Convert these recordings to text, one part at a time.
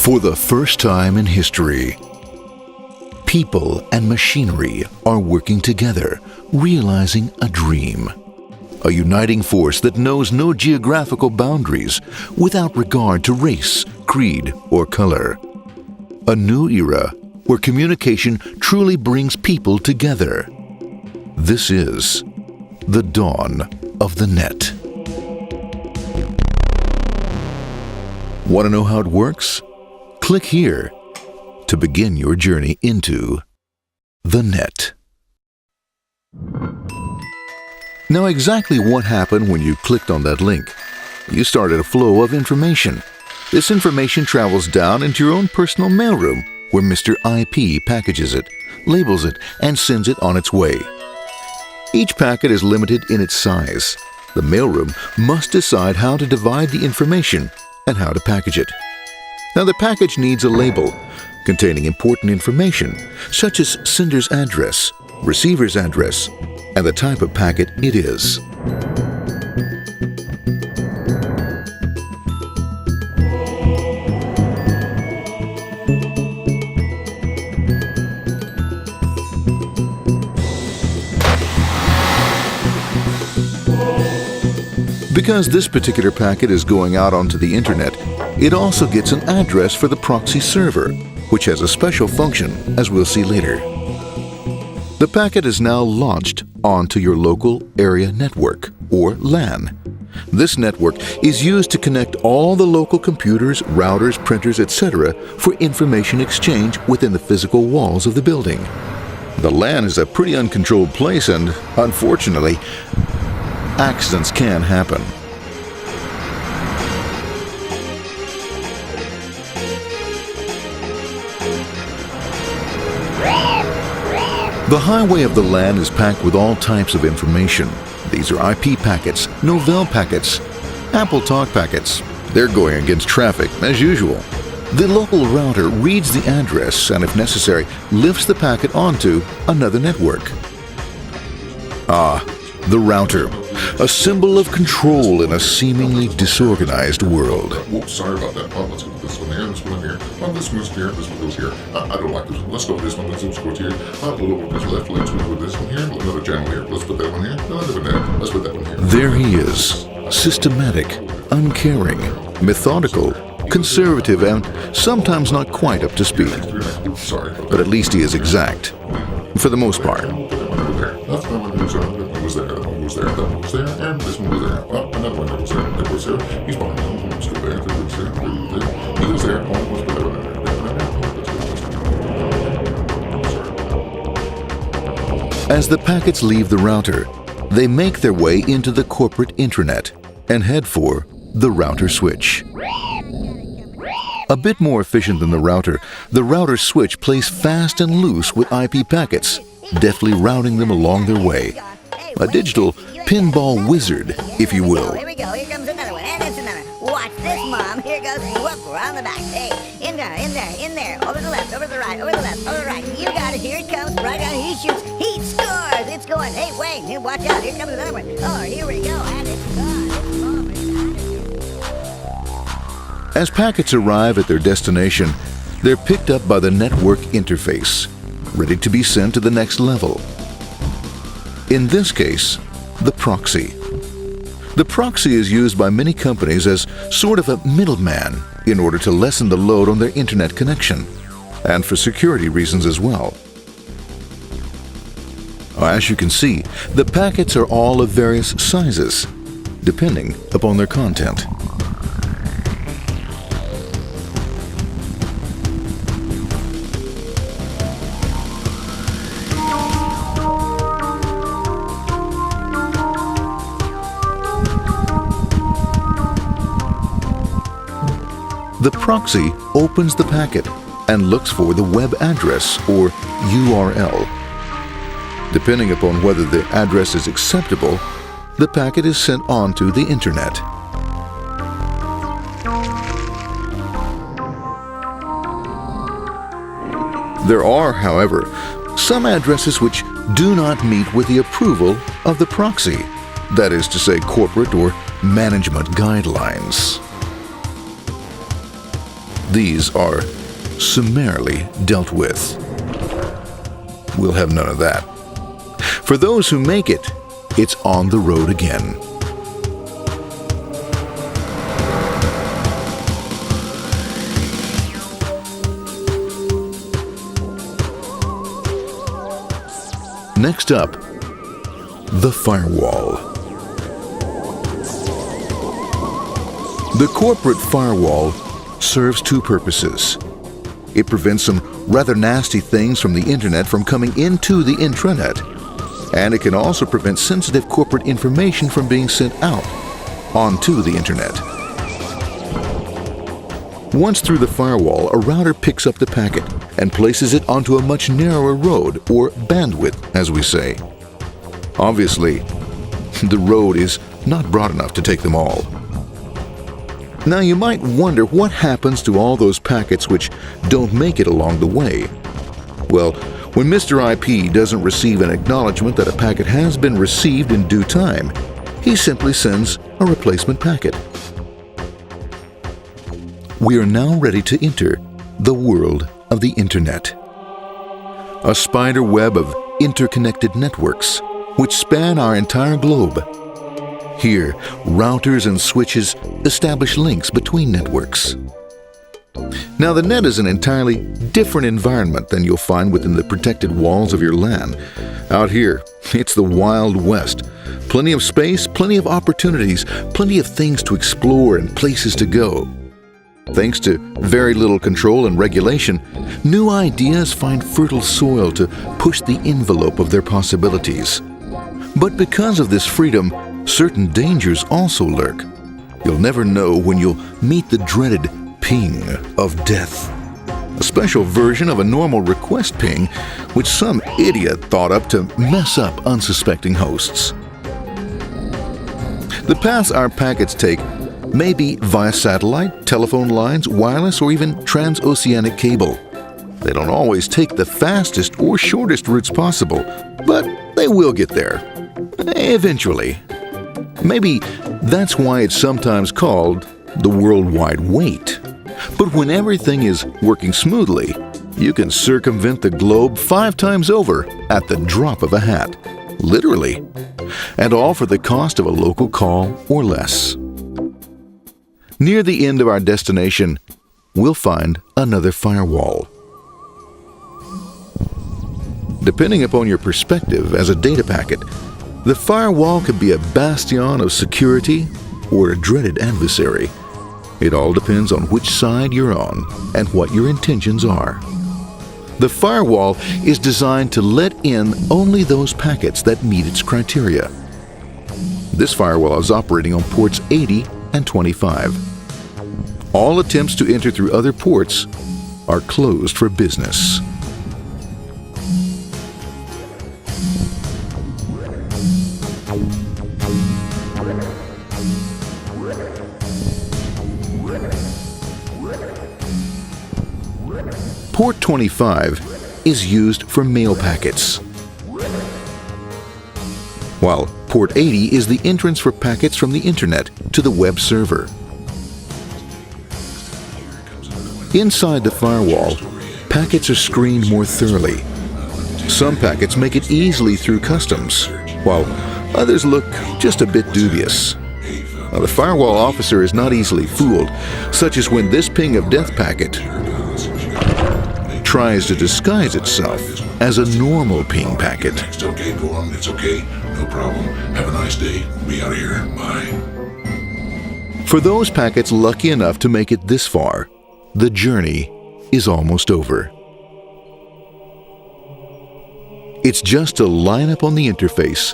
For the first time in history, people and machinery are working together, realizing a dream. A uniting force that knows no geographical boundaries without regard to race, creed, or color. A new era where communication truly brings people together. This is the dawn of the net. Want to know how it works? Click here to begin your journey into the net. Now, exactly what happened when you clicked on that link? You started a flow of information. This information travels down into your own personal mailroom, where Mr. IP packages it, labels it, and sends it on its way. Each packet is limited in its size. The mailroom must decide how to divide the information and how to package it. Now, the package needs a label containing important information, such as sender's address, receiver's address, and the type of packet it is. Because this particular packet is going out onto the internet, it also gets an address for the proxy server, which has a special function, as we'll see later. The packet is now launched onto your local area network, or LAN. This network is used to connect all the local computers, routers, printers, etc. for information exchange within the physical walls of the building. The LAN is a pretty uncontrolled place, and unfortunately, accidents can happen. The highway of the LAN is packed with all types of information. These are IP packets, Novell packets, Apple Talk packets. They're going against traffic, as usual. The local router reads the address and, if necessary, lifts the packet onto another network. The router, a symbol of control in a seemingly disorganized world. Whoops, sorry about that. Let's go with this one here, this one here. This one goes here, this one goes here. I don't like this one. Let's go with this one. Let's go here. A little bit this left. Let's go with this one here. Another channel here. Let's put that one here. Another one there. Let's put that one here. There he is, systematic, uncaring, methodical, conservative, and sometimes not quite up to speed. Sorry. But at least he is exact, for the most part. That's the one that was there. That one was there. That one was there. And this one was there. Oh, another one that was there. That was there. He's behind. That one was still there. That was there. He was there. Oh, was there. As the packets leave the router, they make their way into the corporate intranet and head for the router switch. A bit more efficient than the router switch plays fast and loose with IP packets, deftly routing them along their way. A digital pinball wizard, if you will. Here we go. Here comes another one. And it's another. Watch this, Mom. Here goes. Whoop, around the back. Hey, in there. Over the left, over the right, over the left, over the right. You got it. Here it comes. Right down. He shoots. He scores. It's going. Hey, Wayne. Here, watch out. Here comes another one. Oh, here we go. And it's gone. It's gone. As packets arrive at their destination, they're picked up by the network interface, ready to be sent to the next level. In this case, the proxy. The proxy is used by many companies as sort of a middleman in order to lessen the load on their internet connection, and for security reasons as well. As you can see, the packets are all of various sizes, depending upon their content. The proxy opens the packet and looks for the web address, or URL. Depending upon whether the address is acceptable, the packet is sent on to the internet. There are, however, some addresses which do not meet with the approval of the proxy, that is to say, corporate or management guidelines. These are summarily dealt with. We'll have none of that. For those who make it, it's on the road again. Next up, the firewall. The corporate firewall serves two purposes. It prevents some rather nasty things from the internet from coming into the intranet, and it can also prevent sensitive corporate information from being sent out onto the internet. Once through the firewall, a router picks up the packet and places it onto a much narrower road, or bandwidth, as we say. Obviously, the road is not broad enough to take them all. Now you might wonder what happens to all those packets which don't make it along the way. Well, when Mr. IP doesn't receive an acknowledgement that a packet has been received in due time, he simply sends a replacement packet. We are now ready to enter the world of the Internet. A spider web of interconnected networks which span our entire globe. Here, routers and switches establish links between networks. Now, the net is an entirely different environment than you'll find within the protected walls of your LAN. Out here, it's the Wild West. Plenty of space, plenty of opportunities, plenty of things to explore and places to go. Thanks to very little control and regulation, new ideas find fertile soil to push the envelope of their possibilities. But because of this freedom, certain dangers also lurk. You'll never know when you'll meet the dreaded ping of death. A special version of a normal request ping, which some idiot thought up to mess up unsuspecting hosts. The paths our packets take may be via satellite, telephone lines, wireless, or even transoceanic cable. They don't always take the fastest or shortest routes possible, but they will get there. Eventually. Maybe that's why it's sometimes called the worldwide wait. But when everything is working smoothly, you can circumvent the globe 5 times over at the drop of a hat. Literally. And all for the cost of a local call or less. Near the end of our destination, we'll find another firewall. Depending upon your perspective as a data packet, the firewall could be a bastion of security or a dreaded adversary. It all depends on which side you're on and what your intentions are. The firewall is designed to let in only those packets that meet its criteria. This firewall is operating on ports 80 and 25. All attempts to enter through other ports are closed for business. Port 25 is used for mail packets, while Port 80 is the entrance for packets from the Internet to the web server. Inside the firewall, packets are screened more thoroughly. Some packets make it easily through customs, while others look just a bit dubious. Now, the firewall officer is not easily fooled, such as when this ping of death packet tries to disguise itself as a normal ping packet. It's okay, go on, it's okay, no problem. Have a nice day. Be out of here. Bye. For those packets lucky enough to make it this far, the journey is almost over. It's just a lineup on the interface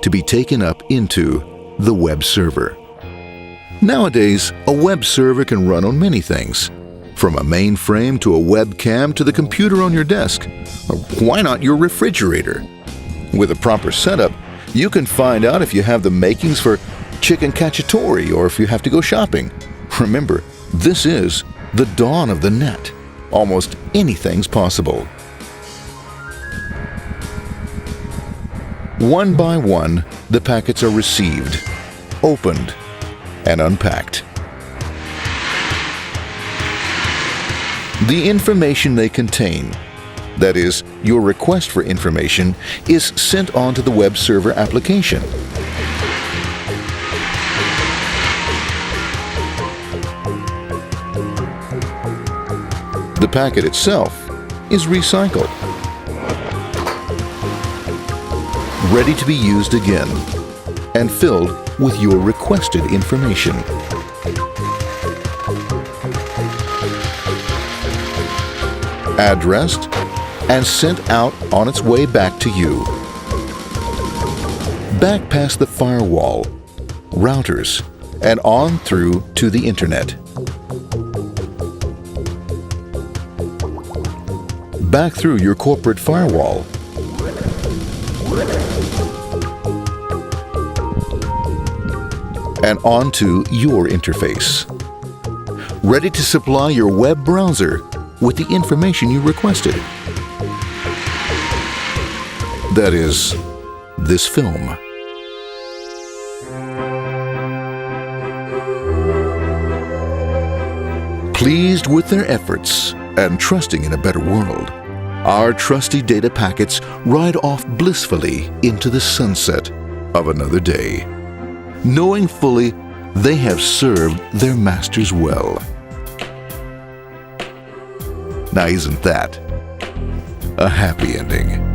to be taken up into the web server. Nowadays, a web server can run on many things, from a mainframe to a webcam to the computer on your desk, or why not your refrigerator? With a proper setup, you can find out if you have the makings for chicken cacciatore or if you have to go shopping. Remember, this is the dawn of the net. Almost anything's possible. One by one, the packets are received, opened, and unpacked. The information they contain, that is, your request for information, is sent on to the web server application. The packet itself is recycled, ready to be used again, and filled with your requested information. Addressed and sent out on its way back to you. Back past the firewall, routers, and on through to the internet. Back through your corporate firewall. And onto your interface. Ready to supply your web browser with the information you requested. That is, this film. Pleased with their efforts and trusting in a better world, our trusty data packets ride off blissfully into the sunset of another day, knowing fully they have served their masters well. Now, isn't that a happy ending?